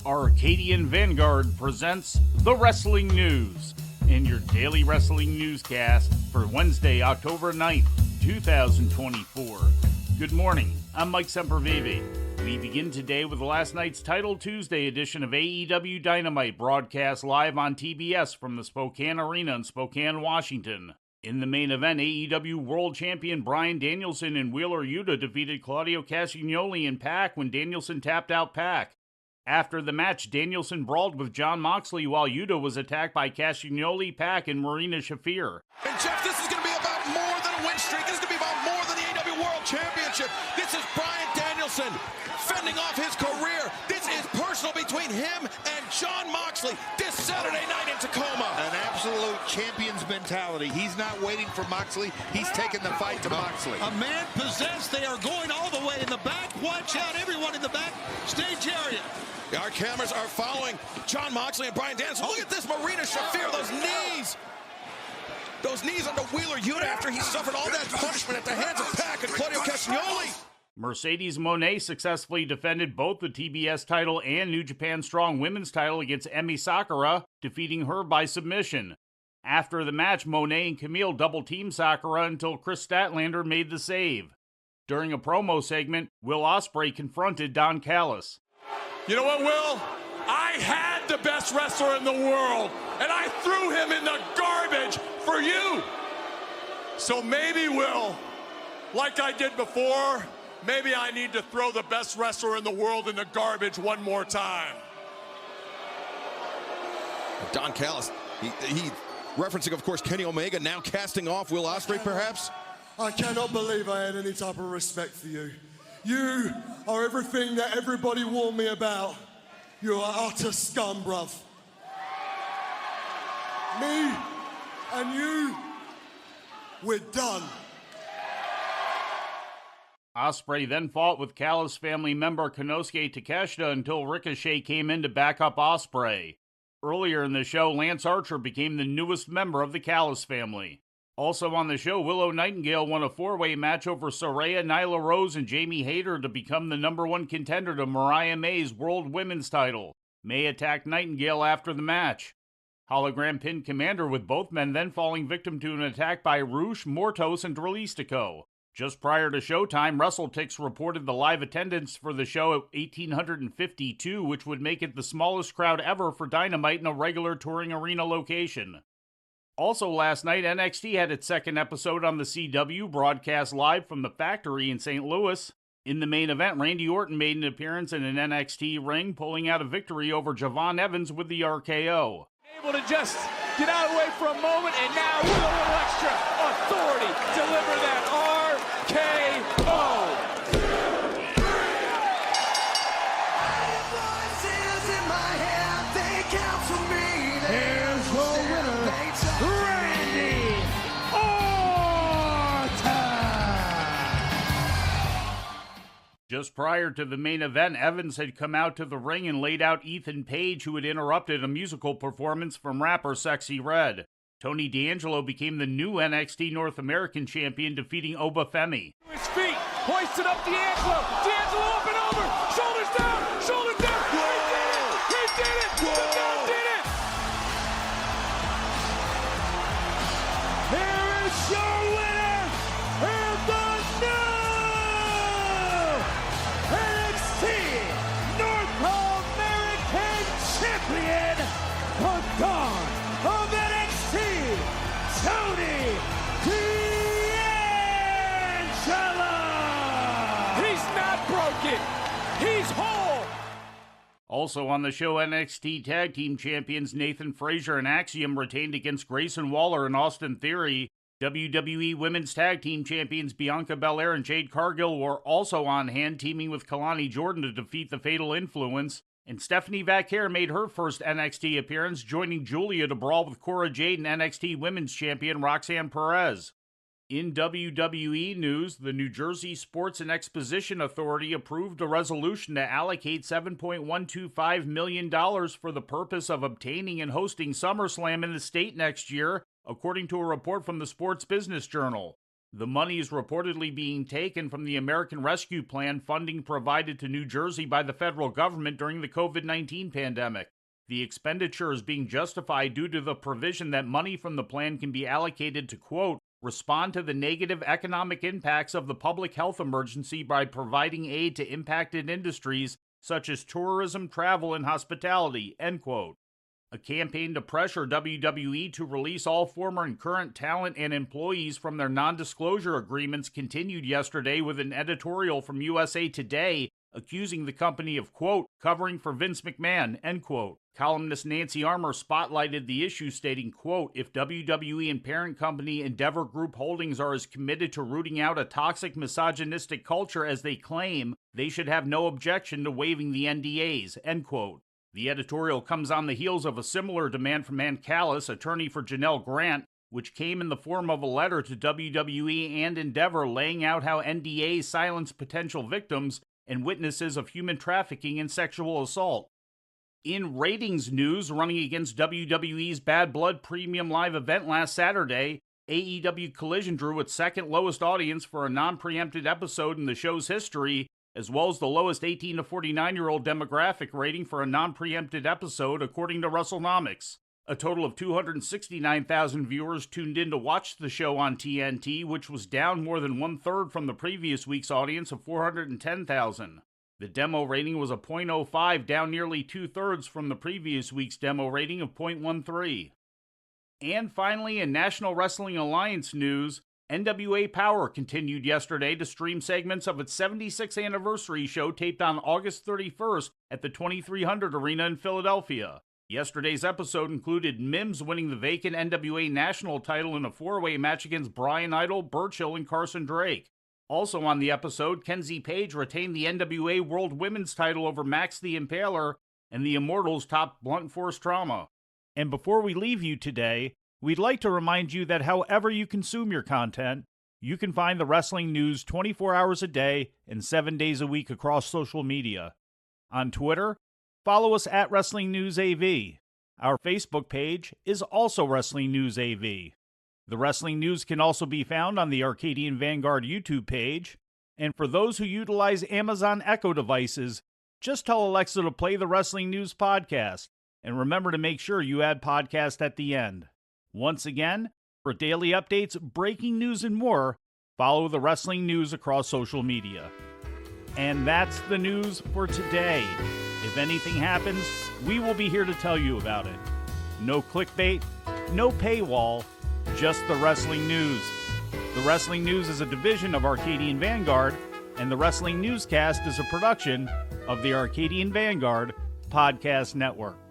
Arcadian Vanguard presents The Wrestling News in your daily wrestling newscast for Wednesday, October 9th, 2024. Good morning, I'm Mike Sempervive. We begin today with last night's Title Tuesday edition of AEW Dynamite, broadcast live on TBS from the Spokane Arena in Spokane, Washington. In the main event, AEW World Champion Bryan Danielson and Wheeler Yuta defeated Claudio Castagnoli and Pac when Danielson tapped out Pac. After the match, Danielson brawled with Jon Moxley while Yuta was attacked by Castagnoli, Pac, and Marina Shafir. And Jeff, this is going to be about more than a win streak. This is going to be about more than the AEW World Championship. This is Bryan Danielson fending off his career. This is personal between him and Jon Moxley this Saturday night in Tacoma. An absolute champion's mentality. He's not waiting for Moxley. He's taking the fight to Moxley. A man possessed. They are going all the way in the back. Watch out, everyone in the back stage area. Our cameras are following Jon Moxley and Bryan Danielson. Look at this, Marina Shafir, those knees. Those knees under Wheeler Yuta after he suffered all that punishment at the hands of Pac and Claudio Castagnoli. Mercedes Moné successfully defended both the TBS title and New Japan Strong Women's title against Emi Sakura, defeating her by submission. After the match, Moné and Camille double-teamed Sakura until Chris Statlander made the save. During a promo segment, Will Ospreay confronted Don Callis. You know what, Will? I had the best wrestler in the world, and I threw him in the garbage for you. So maybe, Will, like I did before, maybe I need to throw the best wrestler in the world in the garbage one more time. Don Callis, he referencing, of course, Kenny Omega, now casting off Will Ospreay, perhaps? I cannot believe I had any type of respect for you. You are everything that everybody warned me about. You are utter scum, bruv. Me and you, we're done. Ospreay then fought with Callis family member Konosuke Takeshita until Ricochet came in to back up Ospreay. Earlier in the show, Lance Archer became the newest member of the Callis family. Also on the show, Willow Nightingale won a four-way match over Saraya, Nyla Rose, and Jamie Hayter to become the number one contender to Mariah May's World Women's title. May attacked Nightingale after the match. Hologram pinned Commander with both men then falling victim to an attack by Rush, Mortos, and Dralistico. Just prior to showtime, WrestleTix reported the live attendance for the show at 1,852, which would make it the smallest crowd ever for Dynamite in a regular touring arena location. Also last night, NXT had its second episode on the CW, broadcast live from the factory in St. Louis. In the main event, Randy Orton made an appearance in an NXT ring, pulling out a victory over Javon Evans with the RKO. Able to just get out of the way for a moment, and now with a little extra authority, deliver that RKO. Here's your winner, Randy Orton. Just prior to the main event, Evans had come out to the ring and laid out Ethan Page, who had interrupted a musical performance from rapper Sexy Red. Tony D'Angelo became the new NXT North American champion, defeating Obafemi. His feet, hoisted up D'Angelo. D'Angelo up and over. Shoulders down, shoulders down. He did it. The dog did it. Here is your winner, and the new NXT North American champion, the God of NXT, Tony D'Angelo. He's not broken. He's whole. Also on the show, NXT Tag Team Champions Nathan Frazier and Axiom retained against Grayson Waller and Austin Theory. WWE Women's Tag Team Champions Bianca Belair and Jade Cargill were also on hand, teaming with Kalani Jordan to defeat the Fatal Influence. And Stephanie Vaquer made her first NXT appearance, joining Julia to brawl with Cora Jade and NXT Women's Champion Roxanne Perez. In WWE news, the New Jersey Sports and Exposition Authority approved a resolution to allocate $7.125 million for the purpose of obtaining and hosting SummerSlam in the state next year, according to a report from the Sports Business Journal. The money is reportedly being taken from the American Rescue Plan funding provided to New Jersey by the federal government during the COVID-19 pandemic. The expenditure is being justified due to the provision that money from the plan can be allocated to, quote, respond to the negative economic impacts of the public health emergency by providing aid to impacted industries such as tourism, travel, and hospitality, end quote. A campaign to pressure WWE to release all former and current talent and employees from their non-disclosure agreements continued yesterday with an editorial from USA Today accusing the company of, quote, covering for Vince McMahon, end quote. Columnist Nancy Armour spotlighted the issue, stating, quote, if WWE and parent company Endeavor Group Holdings are as committed to rooting out a toxic misogynistic culture as they claim, they should have no objection to waiving the NDAs, end quote. The editorial comes on the heels of a similar demand from Ann Callis, attorney for Janelle Grant, which came in the form of a letter to WWE and Endeavor laying out how NDAs silence potential victims and witnesses of human trafficking and sexual assault. In ratings news, running against WWE's Bad Blood premium live event last Saturday, AEW Collision drew its second lowest audience for a non-preempted episode in the show's history, as well as the lowest 18 to 49-year-old demographic rating for a non-preempted episode, according to WrestleNomics. A total of 269,000 viewers tuned in to watch the show on TNT, which was down more than one-third from the previous week's audience of 410,000. The demo rating was a .05, down nearly two-thirds from the previous week's demo rating of .13. And finally, in National Wrestling Alliance news, NWA Power continued yesterday to stream segments of its 76th anniversary show taped on August 31st at the 2300 Arena in Philadelphia. Yesterday's episode included Mims winning the vacant NWA National title in a four-way match against Brian Idol, Burchill, and Carson Drake. Also on the episode, Kenzie Page retained the NWA World Women's title over Max the Impaler, and the Immortals topped Blunt Force Trauma. And before we leave you today, we'd like to remind you that however you consume your content, you can find the wrestling news 24 hours a day and 7 days a week across social media. On Twitter, follow us at Wrestling News AV. Our Facebook page is also Wrestling News AV. The Wrestling News can also be found on the Arcadian Vanguard YouTube page. And for those who utilize Amazon Echo devices, just tell Alexa to play the Wrestling News podcast. And remember to make sure you add podcast at the end. Once again, for daily updates, breaking news, and more, follow the Wrestling News across social media. And that's the news for today. If anything happens, we will be here to tell you about it. No clickbait, no paywall, just the Wrestling News. The Wrestling News is a division of Arcadian Vanguard, and the Wrestling Newscast is a production of the Arcadian Vanguard Podcast Network.